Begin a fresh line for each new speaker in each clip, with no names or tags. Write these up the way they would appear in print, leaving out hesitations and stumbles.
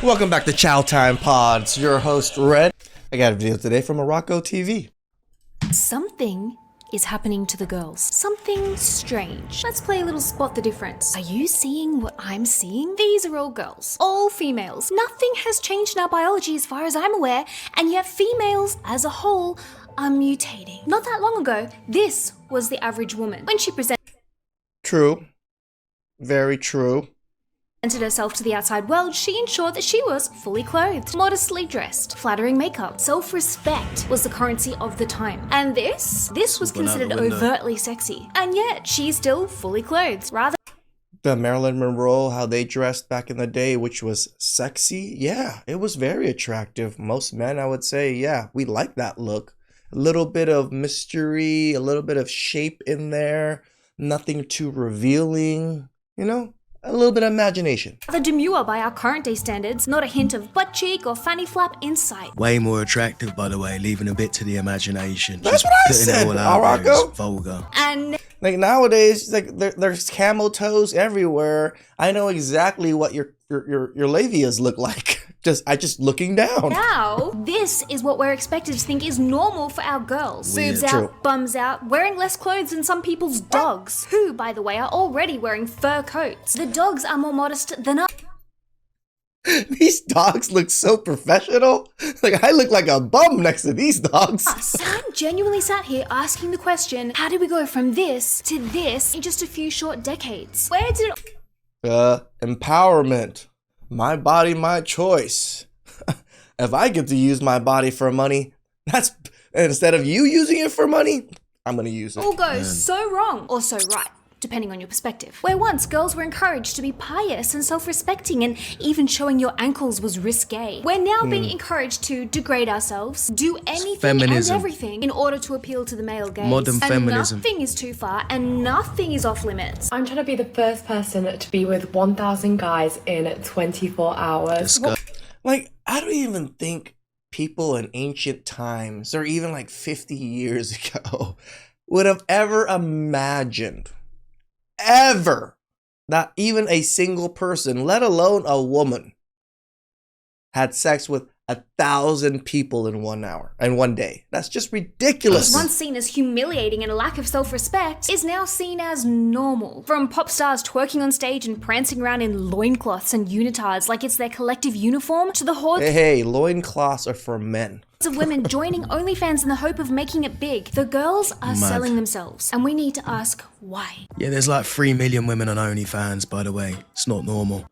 Welcome back to Chow Time Pods. Your host, Red. I got a video today from arakotv.
Something is happening to the girls. Something strange. Let's play a little spot the difference. Are you seeing what I'm seeing? These are all girls. All females. Nothing has changed in our biology as far as I'm aware, and yet females as a whole are mutating. Not that long ago, this was the average woman. When she presented
True. Very true.
herself to the outside world, she ensured that she was fully clothed, modestly dressed, flattering makeup. Self-respect was the currency of the time. And this was considered overtly sexy. And yet, she's still fully clothed, rather
The Marilyn Monroe, how they dressed back in the day, which was sexy. Yeah, it was very attractive. Most men, I would say, yeah, we like that look. A little bit of mystery, a little bit of shape in there. Nothing too revealing, you know? A little bit of imagination.
the demure by our current day standards, not a hint of butt cheek or fanny flap in sight.
Way more attractive, by the way, leaving a bit to the imagination.
That's what I said, Arako.
Vulgar.
And
Like nowadays, like there's camel toes everywhere. I know exactly what your labias look like. Just looking down.
now, this is what we're expected to think is normal for our girls.
Weird.
Boobs
True.
out, bums out, wearing less clothes than some people's dogs, who, by the way, are already wearing fur coats. The dogs are more modest than us.
These dogs look so professional. Like I look like a bum next to these dogs.
I'm genuinely sat here asking the question, how did we go from this to this in just a few short decades? Where did it
Empowerment. My body, my choice. If I get to use my body for money, instead of you using it for money, I'm gonna use it.
all go so wrong or so right, depending on your perspective. Where once girls were encouraged to be pious and self-respecting, and even showing your ankles was risque, we're now being encouraged to degrade ourselves, do anything
feminism.
and everything in order to appeal to the male gaze.
Modern
and
feminism.
nothing is too far and nothing is off limits.
I'm trying to be the first person to be with 1,000 guys in 24 hours.
Disgusting.
Like, I don't even think people in ancient times, or even like 50 years ago, would have ever imagined, not even a single person, let alone a woman, had sex with 1,000 people in 1 hour and 1 day. That's just ridiculous.
Once seen as humiliating and a lack of self-respect is now seen as normal. From pop stars twerking on stage and prancing around in loincloths and unitards like it's their collective uniform, to the hordes
Hey, loincloths are for men.
of women joining OnlyFans in the hope of making it big. The girls are selling themselves, and we need to ask why.
Yeah, there's like 3 million women on OnlyFans, by the way. It's not normal.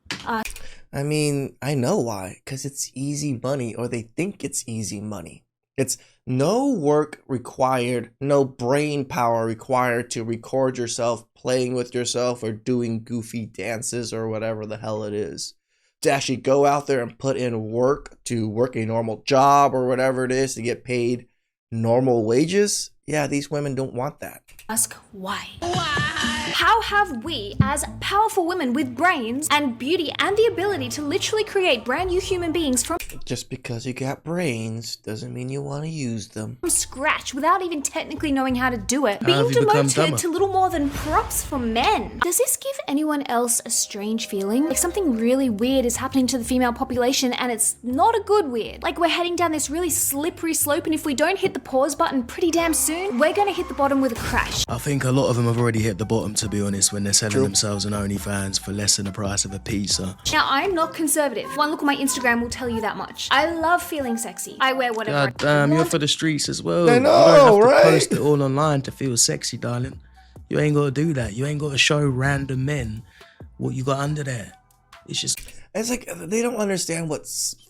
I mean, I know why. Because it's easy money, or they think it's easy money. It's no work required, no brain power required to record yourself playing with yourself or doing goofy dances or whatever the hell it is. To actually go out there and put in work to work a normal job or whatever it is to get paid normal wages. Yeah, these women don't want that.
Ask why. How have we, as powerful women with brains and beauty and the ability to literally create brand new human beings from
Just because you got brains doesn't mean you want to use them.
scratch without even technically knowing how to do it,
How
being
have you become
demoted
dumber?
to little more than props for men? Does this give anyone else a strange feeling? Like something really weird is happening to the female population, and it's not a good weird. Like we're heading down this really slippery slope, and if we don't hit the pause button pretty damn soon, we're gonna hit the bottom with a crash.
I think a lot of them have already hit the bottom, to be honest, when they're selling themselves on OnlyFans for less than the price of a pizza.
Now, I'm not conservative. One look at my Instagram will tell you that much. I love feeling sexy. I wear whatever
God damn, you're for the streets as well.
I
You
know,
don't have to
right?
post it all online to feel sexy, darling. You ain't got to do that. You ain't got to show random men what you got under there. It's just...
It's like they don't understand what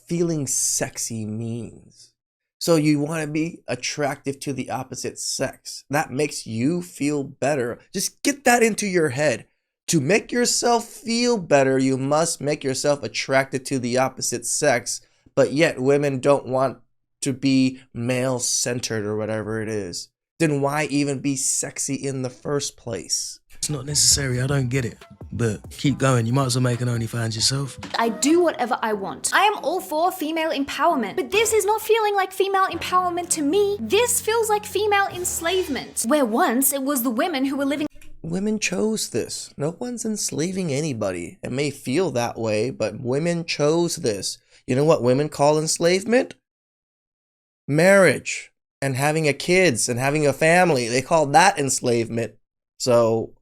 feeling sexy means. So you want to be attractive to the opposite sex. That makes you feel better. Just get that into your head. To make yourself feel better, you must make yourself attracted to the opposite sex. But yet women don't want to be male-centered or whatever it is. Then why even be sexy in the first place?
It's not necessary. I don't get it. But keep going. You might as well make an OnlyFans yourself.
I do whatever I want. I am all for female empowerment, but this is not feeling like female empowerment to me. This feels like female enslavement, where once it was the women who were living
women chose this. No one's enslaving anybody. It may feel that way, but women chose this. You know what women call enslavement? Marriage and having a kids and having a family. They call that enslavement. So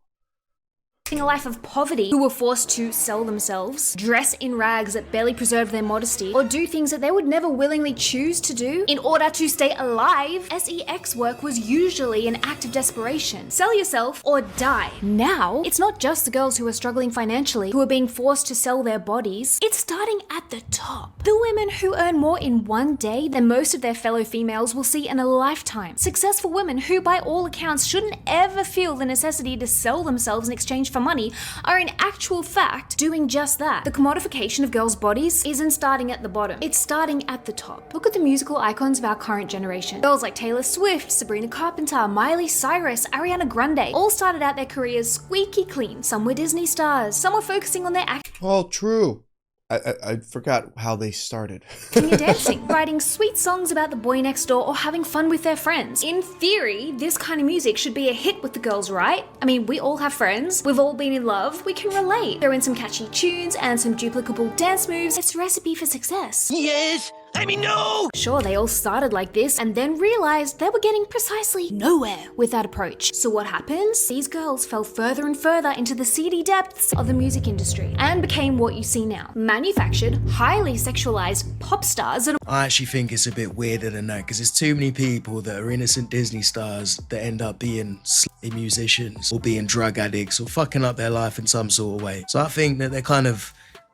a life of poverty, who were forced to sell themselves, dress in rags that barely preserve their modesty, or do things that they would never willingly choose to do in order to stay alive. Sex work was usually an act of desperation. Sell yourself or die. Now, it's not just the girls who are struggling financially who are being forced to sell their bodies. It's starting at the top. The women who earn more in one day than most of their fellow females will see in a lifetime. Successful women who, by all accounts, shouldn't ever feel the necessity to sell themselves in exchange for money are in actual fact doing just that. The commodification of girls' bodies isn't starting at the bottom, it's starting at the top. Look at the musical icons of our current generation. Girls like Taylor Swift, Sabrina Carpenter, Miley Cyrus, Ariana Grande all started out their careers squeaky clean. Some were Disney stars, some were focusing on their acting
all true. I forgot how they started.
and dancing, writing sweet songs about the boy next door or having fun with their friends. In theory, this kind of music should be a hit with the girls, right? I mean, we all have friends, we've all been in love, we can relate. Throw in some catchy tunes and some duplicable dance moves. It's a recipe for success.
Yes! I mean, no!
Sure, they all started like this and then realized they were getting precisely nowhere with that approach. So what happens? These girls fell further and further into the seedy depths of the music industry and became what you see now. Manufactured, highly sexualized pop stars that
I actually think it's a bit weirder than that, because there's too many people that are innocent Disney stars that end up being slutty musicians or being drug addicts or fucking up their life in some sort of way. So I think that they're kind of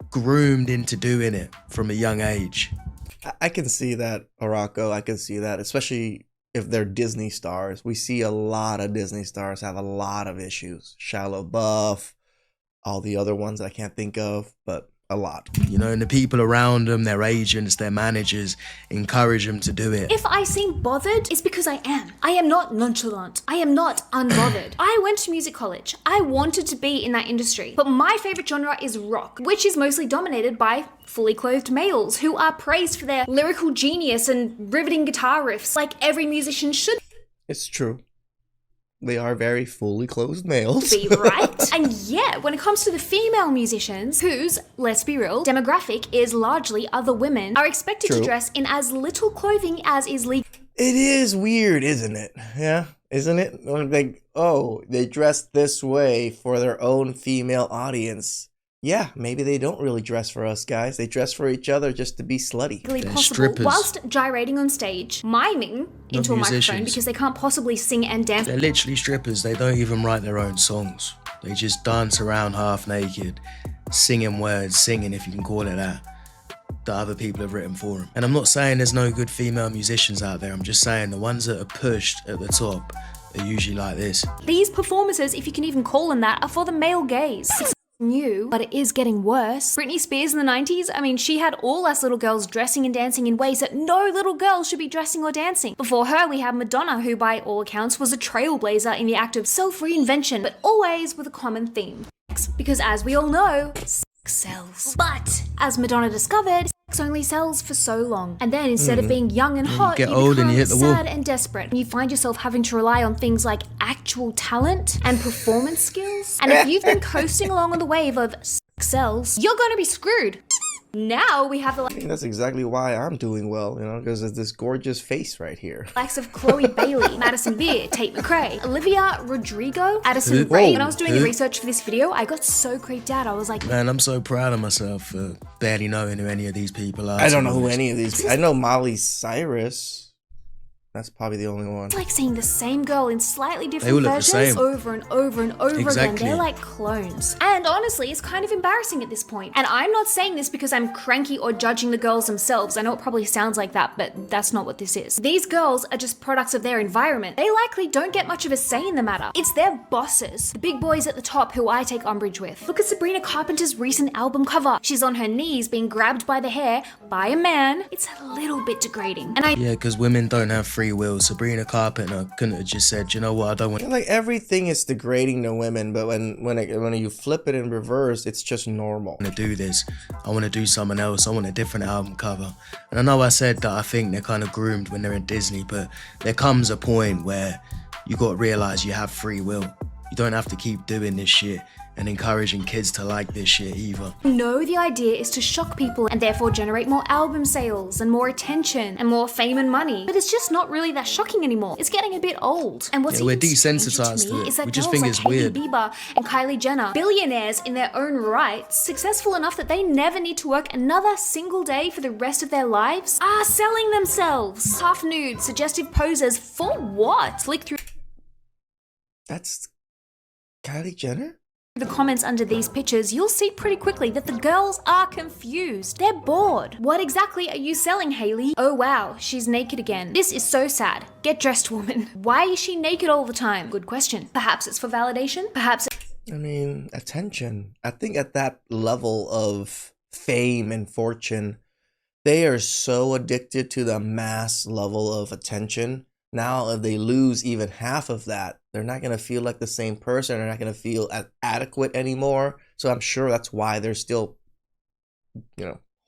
groomed into doing it from a young age.
I can see that, Arako. I can see that, especially if they're Disney stars. We see a lot of Disney stars have a lot of issues. Shallow Buff, all the other ones I can't think of, but a lot.
You know, and the people around them, their agents, their managers, encourage them to do it.
if I seem bothered, it's because I am. I am not nonchalant. I am not unbothered. I went to music college. I wanted to be in that industry. But my favorite genre is rock, which is mostly dominated by fully clothed males who are praised for their lyrical genius and riveting guitar riffs like every musician should
It's true. They are very fully clothed males.
be, right? And yet, when it comes to the female musicians, whose, let's be real, demographic is largely other women, are expected to
True.
dress in as little clothing as is legal.
It is weird, isn't it? Yeah, isn't it? Like, oh, they dress this way for their own female audience. Yeah, maybe they don't really dress for us guys. They dress for each other just to be slutty.
They're
Possible
strippers.
whilst gyrating on stage, miming into a microphone
musicians.
because they can't possibly sing and dance.
They're literally strippers. They don't even write their own songs. They just dance around half naked, singing words, singing if you can call it that other people have written for them. And I'm not saying there's no good female musicians out there. I'm just saying the ones that are pushed at the top are usually like this.
These performances, if you can even call them that, are for the male gaze. It's new, but it is getting worse. Britney Spears in the 90s, I mean, she had all us little girls dressing and dancing in ways that no little girl should be dressing or dancing. Before her, we had Madonna, who by all accounts was a trailblazer in the act of self-reinvention, but always with a common theme. Because as we all know, sex sells. But as Madonna discovered, sex only sells for so long. And then instead of being young and hot,
get
you
old
become
and you hit the wall.
sad and desperate. And you find yourself having to rely on things like actual talent and performance skills. And if you've been coasting along on the wave of sex sells, you're going to be screwed. Now we have the
I think that's exactly why I'm doing well, because of this gorgeous face right here.
likes of Chloe Bailey, Madison Beer, Tate McRae, Olivia Rodrigo, Addison
Who?
Rae.
Whoa.
When I was doing the
Who?
research for this video, I got so creeped out. I was like,
Man, I'm so proud of myself for barely knowing who any of these people are.
I don't know
to be
who
honest.
any of these. I know Miley Cyrus. That's probably the only one.
it's like seeing the same girl in slightly
all
different
look the
versions
same.
over and over and over again.
Exactly.
They're like clones. And honestly, it's kind of embarrassing at this point. And I'm not saying this because I'm cranky or judging the girls themselves. I know it probably sounds like that, but that's not what this is. These girls are just products of their environment. They likely don't get much of a say in the matter. It's their bosses, the big boys at the top, who I take umbrage with. Look at Sabrina Carpenter's recent album cover. She's on her knees being grabbed by the hair by a man. It's a little bit degrading. And I
Yeah, because women don't have free will. Sabrina Carpenter couldn't have just said, you know what, I don't want.
Like everything is degrading to women, but when you flip it in reverse, it's just normal.
To do this, I want to do something else. I want a different album cover. And I know I said that I think they're kind of groomed when they're in Disney, but there comes a point where you got to realize you have free will. You don't have to keep doing this shit and encouraging kids to like this shit either.
No, the idea is to shock people and therefore generate more album sales and more attention and more fame and money. But it's just not really that shocking anymore. It's getting a bit old. And what's
Yeah, we're
even stranger
desensitized to
me
it.
is that
We just
girls
think
like
it's
Hailey
weird.
Bieber and Kylie Jenner, billionaires in their own right, successful enough that they never need to work another single day for the rest of their lives, are selling themselves. Half nude, suggestive poses for what? Flick through
That's Kylie Jenner?
the comments under these pictures, you'll see pretty quickly that the girls are confused. They're bored. What exactly are you selling, Hailey? Oh wow, she's naked again. This is so sad. Get dressed, woman. Why is she naked all the time? Good question. Perhaps it's for validation? Perhaps
I mean, attention. I think at that level of fame and fortune, they are so addicted to the mass level of attention. Now, if they lose even half of that, they're not going to feel like the same person. They're not going to feel as adequate anymore. So I'm sure that's why they're still,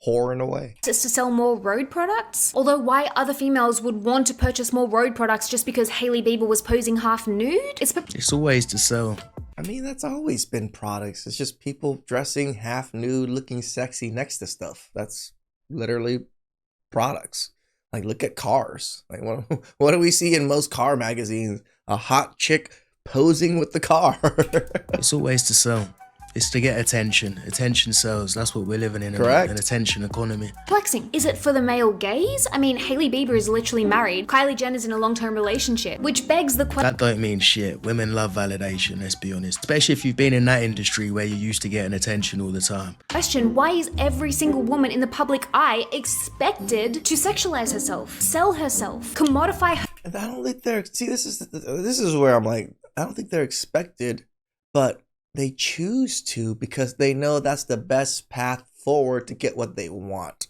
whoring away.
it's to sell more road products. Although why other females would want to purchase more road products just because Hailey Bieber was posing half nude?
It's always to sell.
I mean, that's always been products. It's just people dressing half nude, looking sexy next to stuff. That's literally products. Like, look at cars. Like, what do we see in most car magazines? A hot chick posing with the car.
It's always to sell. It's to get attention. Attention sells. That's what we're living in.
Correct.
An attention economy.
Flexing. Is it for the male gaze? I mean, Hailey Bieber is literally married. Kylie Jenner's in a long-term relationship, which begs the question.
That don't mean shit. Women love validation, let's be honest. Especially if you've been in that industry where you're used to getting attention all the time.
Why is every single woman in the public eye expected to sexualize herself, sell herself, commodify her?
I don't think they're. See, this is where I'm like, I don't think they're expected, but they choose to because they know that's the best path forward to get what they want,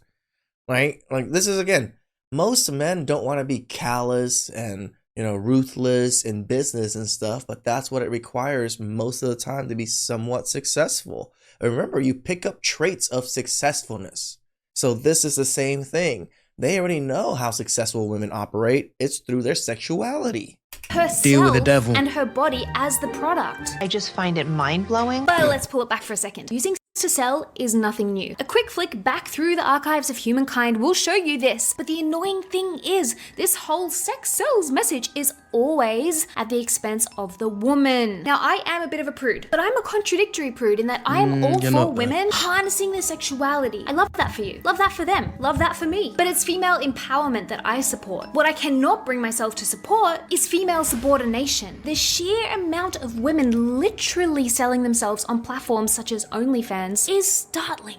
right? Like, this is, again, most men don't want to be callous and ruthless in business and stuff, but that's what it requires most of the time to be somewhat successful. And remember, you pick up traits of successfulness. So this is the same thing. They already know how successful women operate. It's through their sexuality.
Herself
Deal with the devil.
and her body as the product.
I just find it mind-blowing.
But let's pull it back for a second. Using to sell is nothing new. A quick flick back through the archives of humankind will show you this, but the annoying thing is, this whole sex sells message is always at the expense of the woman. Now, I am a bit of a prude, but I'm a contradictory prude in that I am all
you're
for
not,
women harnessing their sexuality. I love that for you. Love that for them. Love that for me. But it's female empowerment that I support. What I cannot bring myself to support is female subordination. The sheer amount of women literally selling themselves on platforms such as OnlyFans is startling.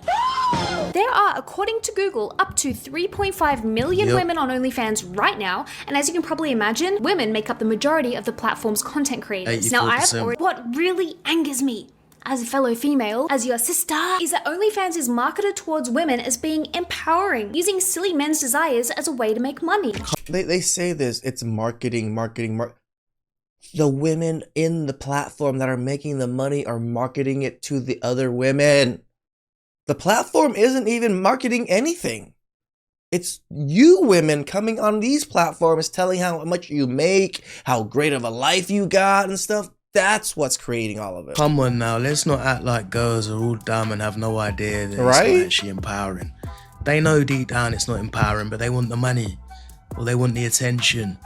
There are, according to Google, up to 3.5 million women on OnlyFans right now, and as you can probably imagine, women make up the majority of the platform's content creators. Now, what really angers me as a fellow female, as your sister, is that OnlyFans is marketed towards women as being empowering, using silly men's desires as a way to make money.
They say this, it's marketing. The women in the platform that are making the money are marketing it to the other women. The platform isn't even marketing anything. It's you women coming on these platforms telling how much you make, how great of a life you got and stuff. That's what's creating all of it.
Come on now, let's not act like girls are all dumb and have no idea that it's not actually empowering. They know deep down it's not empowering, but they want the money or they want the attention.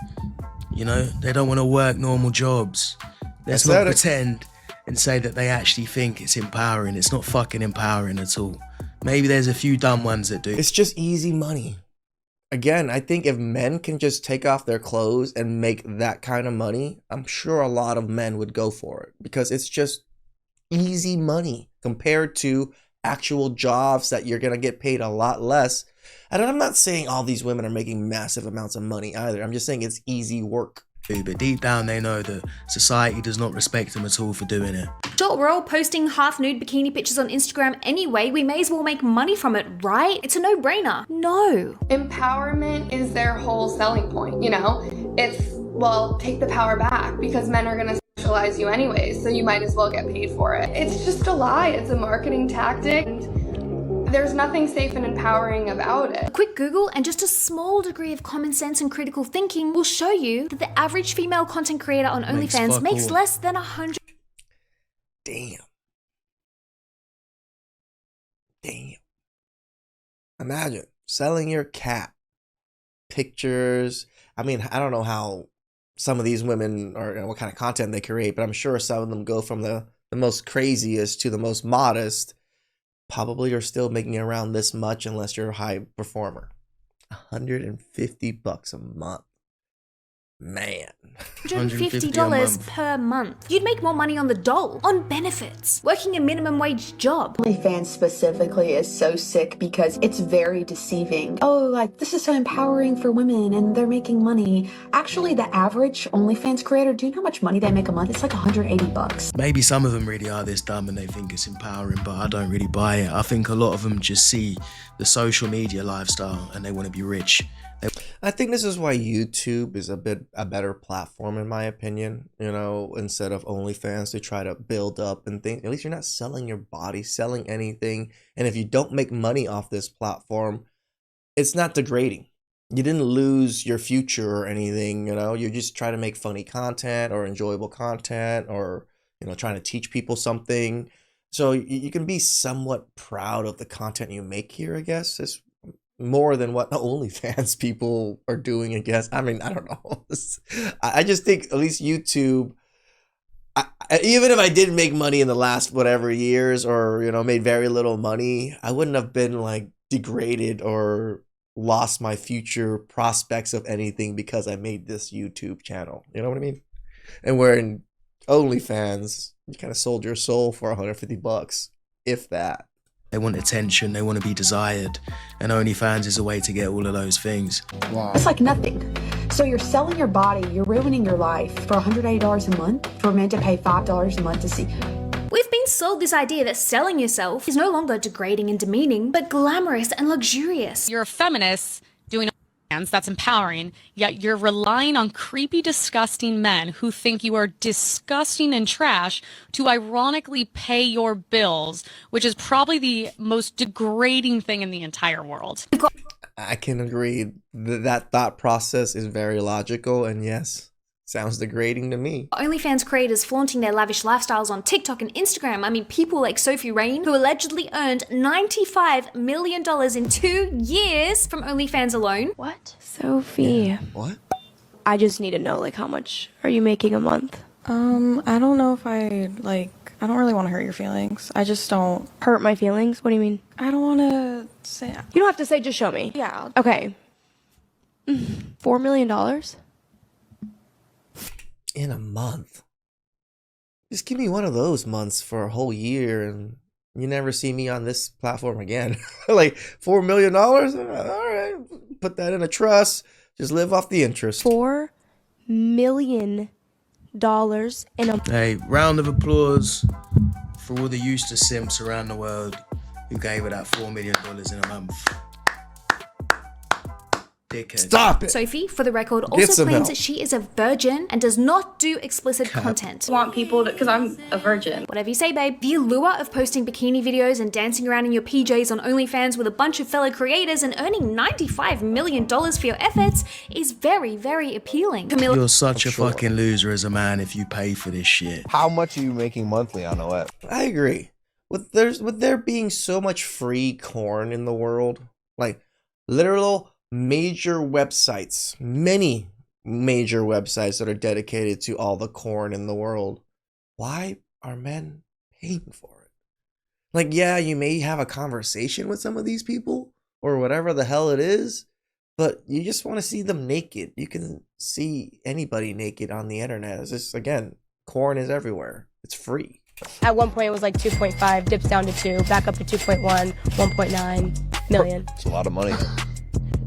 They don't want to work normal jobs. Let's not pretend and say that they actually think it's empowering. It's not fucking empowering at all. Maybe there's a few dumb ones that do.
It's just easy money. Again, I think if men can just take off their clothes and make that kind of money, I'm sure a lot of men would go for it because it's just easy money compared to actual jobs that you're going to get paid a lot less. And I'm not saying all these women are making massive amounts of money either. I'm just saying it's easy work.
But deep down they know that society does not respect them at all for doing it.
Sure, we're all posting half-nude bikini pictures on Instagram anyway. We may as well make money from it, right? It's a no-brainer. No.
Empowerment is their whole selling point, It's, well, take the power back because men are going to sexualize you anyways, so you might as well get paid for it. It's just a lie. It's a marketing tactic. There's nothing safe and empowering about it.
A quick Google and just a small degree of common sense and critical thinking will show you that the average female content creator on OnlyFans makes less than $100.
Damn. Imagine selling your cat. Pictures. I mean, I don't know how some of these women or what kind of content they create, but I'm sure some of them go from the most craziest to the most modest. Probably are still making around this much unless you're a high performer. $150 a month. Man.
$150 per month. You'd make more money on the dole, on benefits, working a minimum wage job.
OnlyFans specifically is so sick because it's very deceiving. Oh, like this is so empowering for women and they're making money. Actually, the average OnlyFans creator, do you know how much money they make a month? It's like $180.
Maybe some of them really are this dumb and they think it's empowering, but I don't really buy it. I think a lot of them just see the social media lifestyle and they want to be rich.
I think this is why YouTube is a better platform in my opinion, you know, instead of OnlyFans to try to build up and think. At least you're not selling your body, selling anything. And if you don't make money off this platform, it's not degrading. You didn't lose your future or anything, you know, you just try to make funny content or enjoyable content or, you know, trying to teach people something. So you can be somewhat proud of the content you make here, I guess. It's more than what the OnlyFans people are doing, I guess. I mean, I don't know. I just think at least YouTube, even if I did make money in the last whatever years or, you know, made very little money, I wouldn't have been like degraded or lost my future prospects of anything because I made this YouTube channel. You know what I mean? And where in OnlyFans, you kind of sold your soul for $150, if that.
They want attention, they want to be desired, and OnlyFans is a way to get all of those things.
Wow. It's like nothing. So you're selling your body, you're ruining your life for $180 a month for men to pay $5 a month to see.
We've been sold this idea that selling yourself is no longer degrading and demeaning, but glamorous and luxurious.
You're a feminist doing OnlyFans, that's empowering, yet you're relying on creepy, disgusting men who think you are disgusting and trash to ironically pay your bills, which is probably the most degrading thing in the entire world.
I can agree that thought process is very logical, and yes, sounds degrading to me.
OnlyFans creators flaunting their lavish lifestyles on TikTok and Instagram. I mean, people like Sophie Rain, who allegedly earned $95 million in 2 years from OnlyFans alone.
What? Sophie.
What?
I just need to know, like, how much are you making a month?
I don't know if I don't really want to hurt your feelings. I just don't.
Hurt my feelings? What do you mean?
I don't want to say.
You don't have to say, just show me.
Yeah.
Okay. $4 million?
In a month. Just give me one of those months for a whole year and you never see me on this platform again. Like $4 million? All right. Put that in a trust. Just live off the interest.
$4 million in a...
Hey, round of applause for all the useless simps around the world who gave her that $4 million in a month. Dickhead.
Stop it!
Sophie, for the record,
Get
also
some
claims
help.
that she is a virgin and does not do explicit content.
I want people to, because I'm a virgin.
Whatever you say, babe. The allure of posting bikini videos and dancing around in your PJs on OnlyFans with a bunch of fellow creators and earning $95 million for your efforts is very, very appealing.
You're such a fucking loser as a man if you pay for this shit.
How much are you making monthly on OF?
I agree. With there being so much free corn in the world, like literal major websites, many major websites that are dedicated to all the corn in the world, why are men paying for it? Like, yeah, you may have a conversation with some of these people or whatever the hell it is, but you just want to see them naked. You can see anybody naked on the internet. It's just, again, corn is everywhere. It's free.
At one point, it was like 2.5, dips down to 2, back up to 2.1, 1.9 million.
It's a lot of money.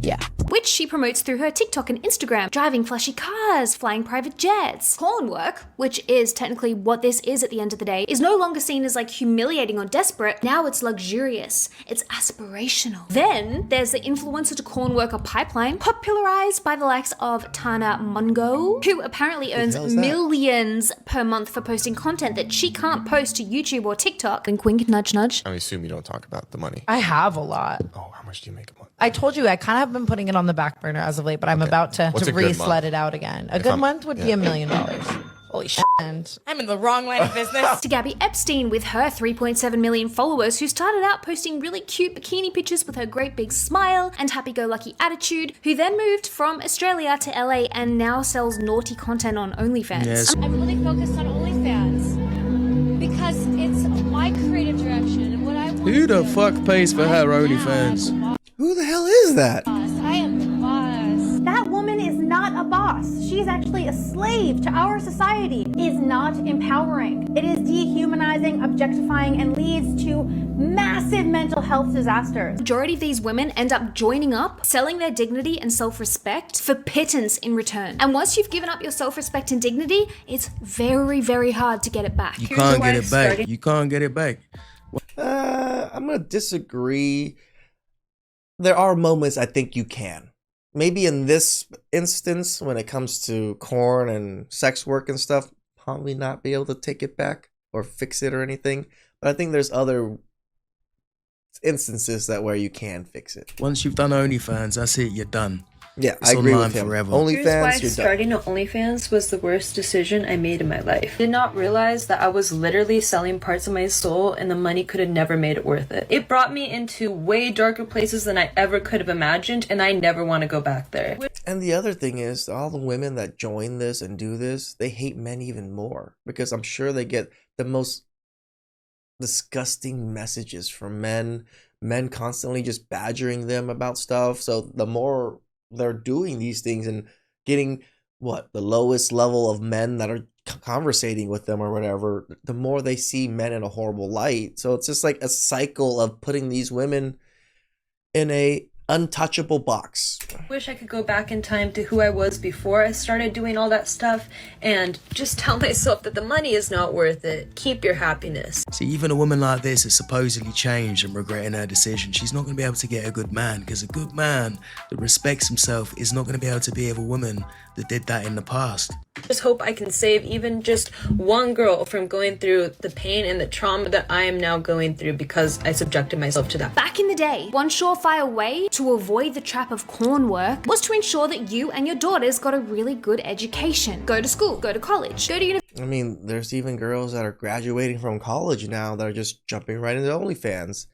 Yeah.
Which she promotes through her TikTok and Instagram, driving flashy cars, flying private jets. Porn work, which is technically what this is at the end of the day, is no longer seen as like humiliating or desperate. Now it's luxurious. It's aspirational. Then there's the influencer to corn worker pipeline, popularized by the likes of Tana Mungo, who apparently earns millions per month for posting content that she can't post to YouTube or TikTok. Wink, wink, nudge, nudge.
I assume you don't talk about the money.
I have a lot.
Oh, how much do you make a month?
I told you I kind of have been putting it on the back burner as of late, but I'm about to
What's a good
re-sled
month?
it out again. A good month would be $1 million. Holy shit. I'm in the wrong line of business.
To Gabby Epstein with her 3.7 million followers, who started out posting really cute bikini pictures with her great big smile and happy-go-lucky attitude, who then moved from Australia to LA and now sells naughty content on OnlyFans.
Yes.
I'm really focused on OnlyFans because it's my creative direction and what I want.
Who the fuck pays for her OnlyFans?
Who the hell is that?
I am the boss.
That woman is not a boss. She's actually a slave to our society. It is not empowering. It is dehumanizing, objectifying, and leads to massive mental health disasters.
Majority of these women end up joining up, selling their dignity and self-respect for pittance in return. And once you've given up your self-respect and dignity, it's very, very hard to get it back.
You can't get it back. You can't get it back.
I'm gonna disagree. There are moments I think you can. Maybe in this instance, when it comes to porn and sex work and stuff, probably not be able to take it back or fix it or anything. But I think there's other instances that where you can fix it.
Once you've done OnlyFans, that's it. You're done.
Yeah,
it's
I agree
online
with him.
forever.
Here's why
OnlyFans, you're
starting
done.
OnlyFans was the worst decision I made in my life. I did not realize that I was literally selling parts of my soul and the money could have never made it worth it. It brought me into way darker places than I ever could have imagined, and I never want to go back there.
And the other thing is, all the women that join this and do this, they hate men even more because I'm sure they get the most disgusting messages from men constantly just badgering them about stuff. So the more they're doing these things and getting the lowest level of men that are conversating with them or whatever, the more they see men in a horrible light. So it's just like a cycle of putting these women in a untouchable box.
Wish I could go back in time to who I was before I started doing all that stuff and just tell myself that the money is not worth it. Keep your happiness.
See, even a woman like this is supposedly changed and regretting her decision. She's not going to be able to get a good man, because a good man that respects himself is not going to be able to be with a woman that did that in the past.
Just hope I can save even just one girl from going through the pain and the trauma that I am now going through because I subjected myself to that.
Back in the day, one surefire way to avoid the trap of corn work was to ensure that you and your daughters got a really good education. Go to school, go to college, go to university.
I mean, there's even girls that are graduating from college now that are just jumping right into OnlyFans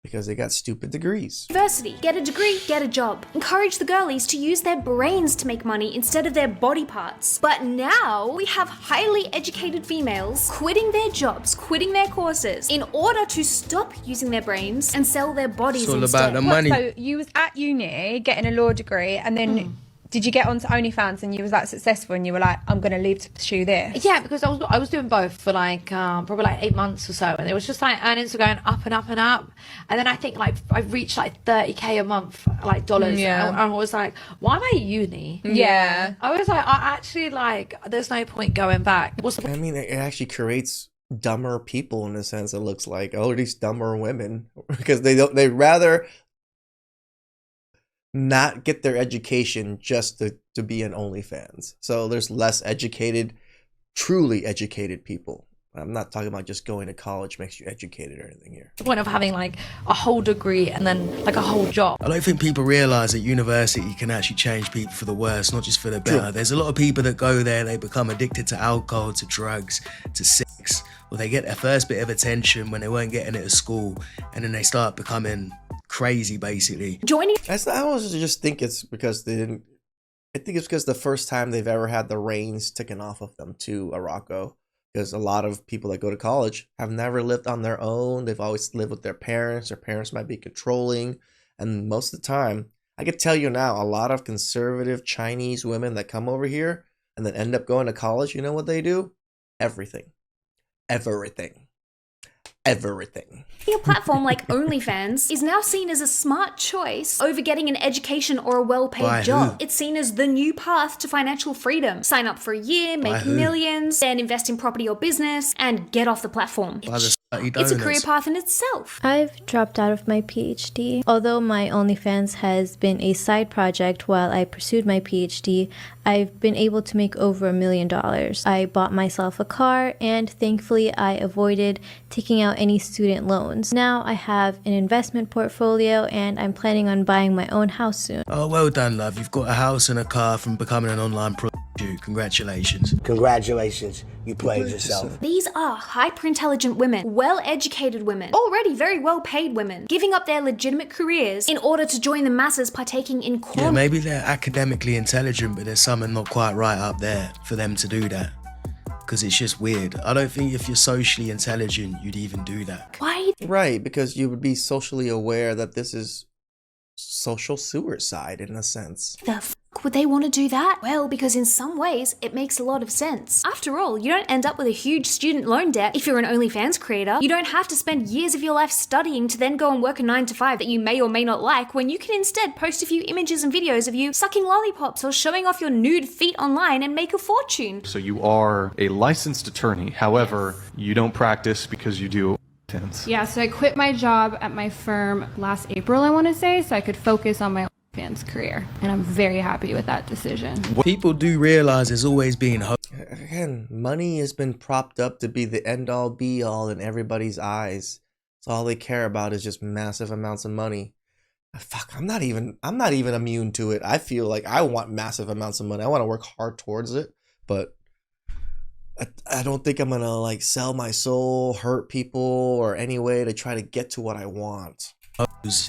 because they got stupid degrees.
Get a degree, get a job. Encourage the girlies to use their brains to make money instead of their body parts. But now we have highly educated females quitting their jobs, quitting their courses in order to stop using their brains and sell their bodies
It's all
instead.
about the money.
So you was at uni getting a law degree, and then did you get onto OnlyFans and you was that successful and you were like, I'm going to leave to pursue this?
Yeah, because I was doing both for like probably like 8 months or so, and it was just like earnings were going up and up and up, and then I think like I reached like 30k a month, like dollars.
Yeah.
And I was like, why am I at uni?
Yeah.
I was like, I actually like, there's no point going back.
I mean, it actually creates dumber people in a sense. It looks like, oh, these dumber women because they'd rather not get their education just to be an OnlyFans. So there's less educated, truly educated people. I'm not talking about just going to college makes you educated or anything here.
The point of having like a whole degree and then like a whole job.
I don't think people realise that university can actually change people for the worse, not just for the better.
True.
There's a lot of people that go there, they become addicted to alcohol, to drugs, to sex, or they get their first bit of attention when they weren't getting it at school, and then they start becoming crazy, basically.
I always just think it's because they didn't. I think it's because the first time they've ever had the reins taken off of them to Arako. Because a lot of people that go to college have never lived on their own. They've always lived with their parents. Their parents might be controlling. And most of the time, I can tell you now, a lot of conservative Chinese women that come over here and then end up going to college, you know what they do? Everything. Everything. Everything.
A platform like OnlyFans is now seen as a smart choice over getting an education or a well-paid
By
job.
who?
It's seen as the new path to financial freedom. Sign up for a year,
By
make
who?
millions, then invest in property or business, and get off the platform.
By the slutty
It's a
donors.
career path in itself.
I've dropped out of my PhD. Although my OnlyFans has been a side project while I pursued my PhD, I've been able to make over $1 million. I bought myself a car, and thankfully I avoided taking out any student loans. Now I have an investment portfolio, and I'm planning on buying my own house soon.
Oh, well done, love. You've got a house and a car from becoming an online pro. you. Congratulations.
Congratulations, you played yourself.
These are hyper-intelligent women, well-educated women, already very well-paid women, giving up their legitimate careers in order to join the masses partaking in
Yeah, maybe they're academically intelligent, but there's something not quite right up there for them to do that. Because it's just weird. I don't think if you're socially intelligent, you'd even do that.
Why?
Right, because you would be socially aware that this is social suicide in a sense.
The f would they want to do that? Well, because in some ways, it makes a lot of sense. After all, you don't end up with a huge student loan debt if you're an OnlyFans creator. You don't have to spend years of your life studying to then go and work a 9-to-5 that you may or may not like, when you can instead post a few images and videos of you sucking lollipops or showing off your nude feet online and make a fortune.
So you are a licensed attorney, however, you don't practice because you do OnlyFans.
Yeah, so I quit my job at my firm last April, I want to say, so I could focus on my OnlyFans career. And I'm very happy with that decision.
People do realize there's always been hope.
Again, money has been propped up to be the end-all be-all in everybody's eyes. So all they care about is just massive amounts of money. Fuck, I'm not even immune to it. I feel like I want massive amounts of money. I want to work hard towards it, but I don't think I'm gonna like sell my soul, hurt people, or any way to try to get to what I want.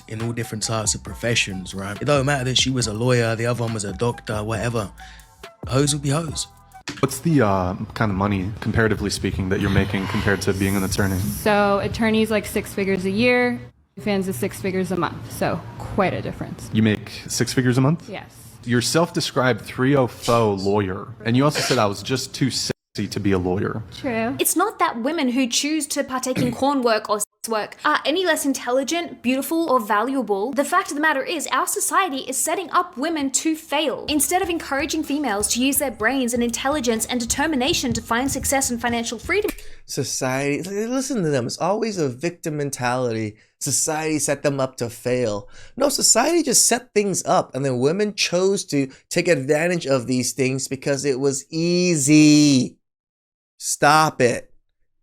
In all different types of professions, right? It don't matter that she was a lawyer, the other one was a doctor, whatever. Hoes will be hoes.
What's the kind of money, comparatively speaking, that you're making compared to being an attorney?
So attorneys like 6 figures a year, OnlyFans is 6 figures a month, so quite a difference.
You make 6 figures a month?
Yes.
You're self-described 304 lawyer, and you also said I was just too sexy to be a lawyer.
True.
It's not that women who choose to partake in corn work or sex work are any less intelligent, beautiful, or valuable. The fact of the matter is, our society is setting up women to fail. Instead of encouraging females to use their brains and intelligence and determination to find success and financial freedom.
Society, listen to them. It's always a victim mentality. Society set them up to fail. No, society just set things up, and then women chose to take advantage of these things because it was easy. Stop it.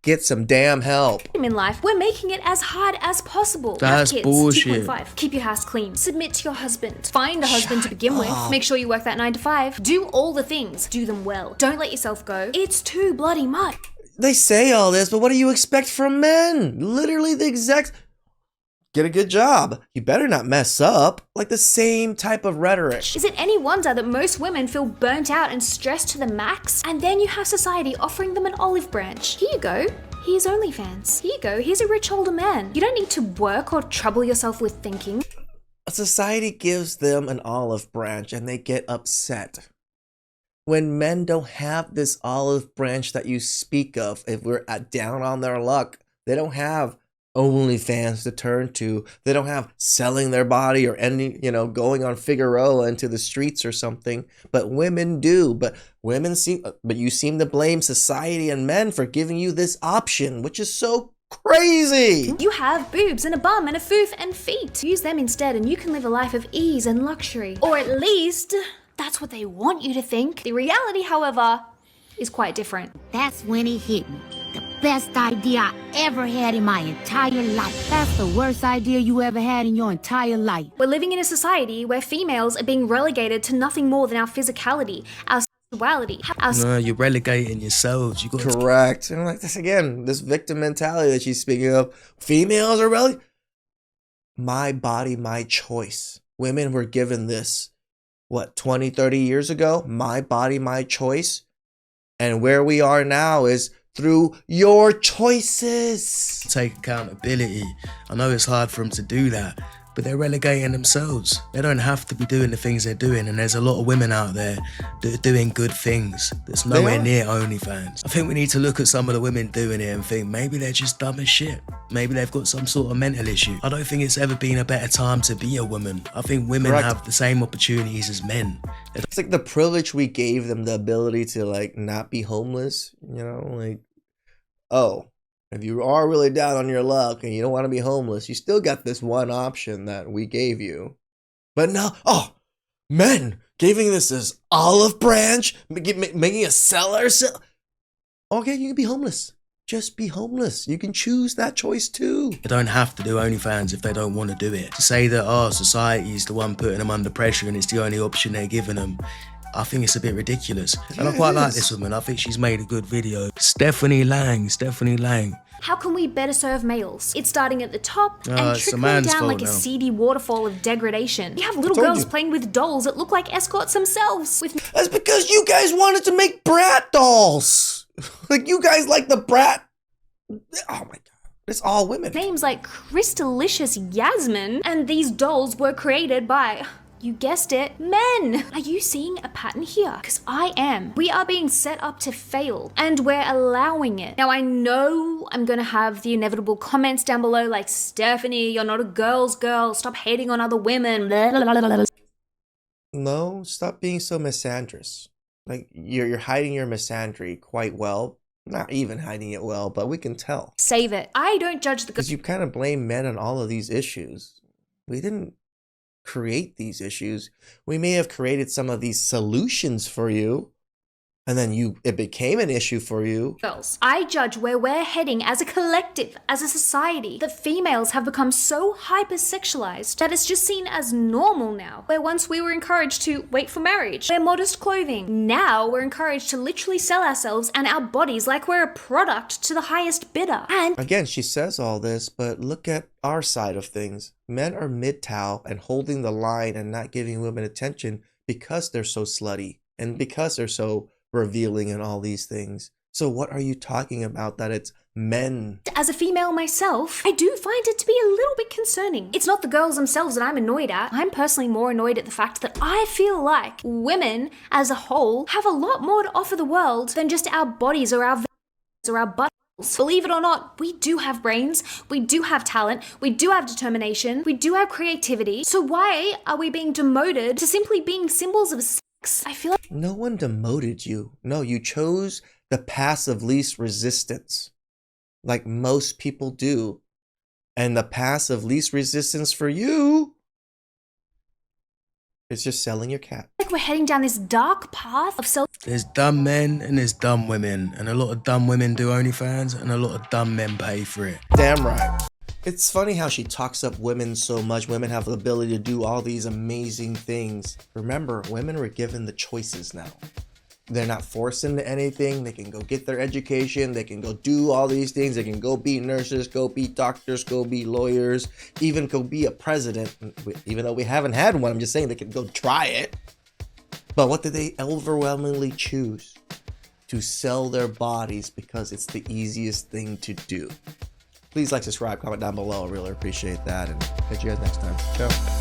Get some damn help.
In life, we're making it as hard as possible.
That's
Have kids,
bullshit.
2.5. Keep your house clean. Submit to your husband. Find a husband to begin with. Make sure you work that 9-to-5. Do all the things. Do them well. Don't let yourself go. It's too bloody much.
They say all this, but what do you expect from men? Literally the exact... Get a good job. You better not mess up. Like the same type of rhetoric.
Is it any wonder that most women feel burnt out and stressed to the max? And then you have society offering them an olive branch. Here you go. Here's OnlyFans. Here you go. Here's a rich older man. You don't need to work or trouble yourself with thinking.
Society gives them an olive branch and they get upset. When men don't have this olive branch that you speak of, if we're down on their luck, they don't have OnlyFans to turn to. They don't have selling their body or any, going on Figueroa into the streets or something. But women do. But you seem to blame society and men for giving you this option, which is so crazy.
You have boobs and a bum and a foof and feet. Use them instead and you can live a life of ease and luxury. Or at least, that's what they want you to think. The reality, however, is quite different.
That's when it hit me. The best idea I ever had in my entire life. That's the worst idea you ever had in your entire life.
We're living in a society where females are being relegated to nothing more than our physicality, our sexuality.
No, you're relegating yourselves. You got
Correct. And like this again, this victim mentality that she's speaking of. Females are my body, my choice. Women were given this, 20, 30 years ago? My body, my choice. And where we are now is through your choices.
Take accountability. I know it's hard for them to do that, but they're relegating themselves. They don't have to be doing the things they're doing, and there's a lot of women out there that are doing good things that's nowhere near OnlyFans. I think we need to look at some of the women doing it and think maybe they're just dumb as shit. Maybe they've got some sort of mental issue. I don't think it's ever been a better time to be a woman. I think women have the same opportunities as men.
It's like the privilege we gave them, the ability to not be homeless, if you are really down on your luck and you don't want to be homeless, you still got this one option that we gave you. But now, men giving this olive branch, making a seller. Okay, you can be homeless. Just be homeless. You can choose that choice too.
They don't have to do OnlyFans if they don't want to do it. To say that, society is the one putting them under pressure and it's the only option they're giving them, I think it's a bit ridiculous. And I quite like this woman. I think she's made a good video. Stephanie Lang.
How can we better serve males? It's starting at the top and
it's a
trickling
man's
down
fault
like a
now.
seedy waterfall of degradation. We have little
told
girls
you.
playing with dolls that look like escorts themselves. With
That's because you guys wanted to make brat dolls. Like, you guys like the brat. Oh my God. It's all women.
names like Crystalicious Yasmin, and these dolls were created by, you guessed it, men. Are you seeing a pattern here? Because I am. We are being set up to fail, and we're allowing it. Now, I know I'm gonna have the inevitable comments down below like, Stephanie, you're not a girl's girl. Stop hating on other women. Blah, blah, blah, blah, blah.
No, stop being so misandrous. Like, you're hiding your misandry quite well. Not even hiding it well, but we can tell.
Save it. I don't judge the
Because you kind of blame men on all of these issues. We didn't create these issues. We may have created some of these solutions for you, and then it became an issue for you.
girls. I judge where we're heading as a collective, as a society. The females have become so hypersexualized that it's just seen as normal now. Where once we were encouraged to wait for marriage, wear modest clothing. Now we're encouraged to literally sell ourselves and our bodies like we're a product to the highest bidder. And
Again, she says all this, but look at our side of things. Men are mid-towel and holding the line and not giving women attention because they're so slutty and because they're so revealing and all these things. So what are you talking about that it's men?
as a female myself, I do find it to be a little bit concerning. It's not the girls themselves that I'm annoyed at. I'm personally more annoyed at the fact that I feel like women as a whole have a lot more to offer the world than just our bodies or our or our butts. Believe it or not, we do have brains, we do have talent, we do have determination, we do have creativity. So why are we being demoted to simply being symbols of sex? I feel like
No one demoted you. No, you chose the path of least resistance, like most people do. And the path of least resistance for you is just selling your cat.
we're heading down this dark path of self.
There's dumb men and there's dumb women. And a lot of dumb women do OnlyFans and a lot of dumb men pay for it.
Damn right. It's funny how she talks up women so much. Women have the ability to do all these amazing things. Remember, women were given the choices now. They're not forced into anything. They can go get their education. They can go do all these things. They can go be nurses, go be doctors, go be lawyers, even go be a president. Even though we haven't had one, I'm just saying they can go try it. But what did they overwhelmingly choose? To sell their bodies because it's the easiest thing to do. Please like, subscribe, comment down below. I really appreciate that. And catch you guys next time. Ciao.